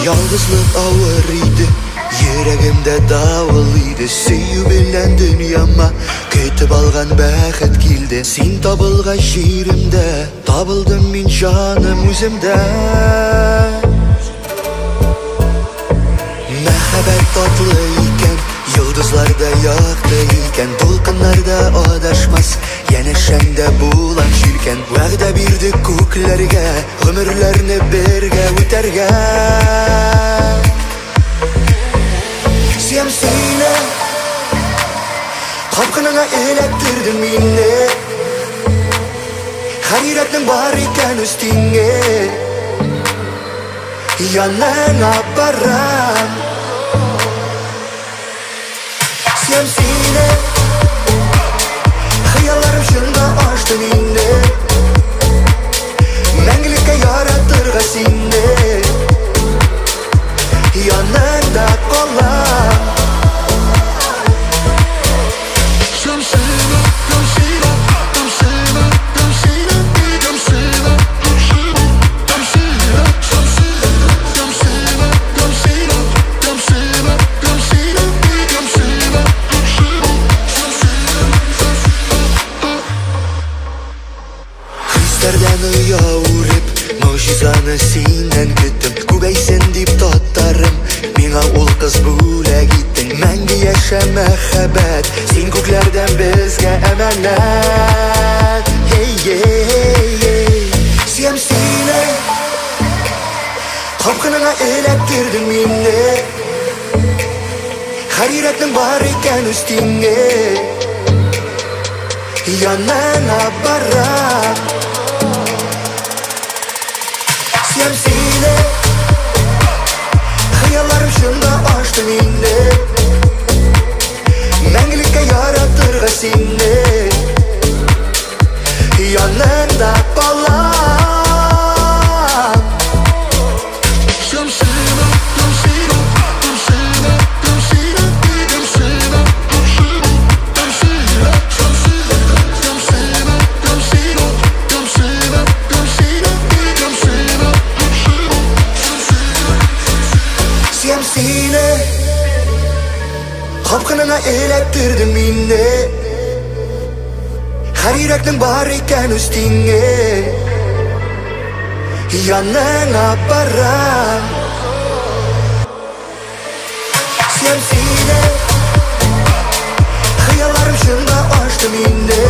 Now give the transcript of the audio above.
Yalnızlık ağırıydı, yüreğimde davulıydı. Süyü bilen dünyama ketip algan bәхет келді. Sen табылған жерімде, табылдым мен жаным өзімде. Мәхәббәт татлы икән, йолдызларда яқты икән. Толқынларда адашмас, янәшәңдә булам җилкән. Вәгъдә бирдек күкләргә, гомерләрне бергә үтәргә. Сен сине капкаңа эләктердең мине. Хәйрәтнең бар икән өстеңә. Яныңа барам. Сен сине хыялларым шында ашты мине. Мәңгелеккә яратырга сине. Яныңда калам. Мужизаны синнән көттем, күбәйсен дип татарым. Миңа ул кыз бүләк иттең. Мәңге яшә мәхәббәт, син күкләрдән безгә әманәт. Сен сине капкаңа эләктердең мине. Хәйрәтнең бар икән өстеңә. Яныңа барам. Сен сине хыялларым шында ашты мине. Мәңгелеккә яратырга сине. Яныңда калам. Капкаңа эләктердең мине. Хәйрәтнең бар икән өстеңә. Яныңа барам. Сен сине хыялларым шында ашты мине.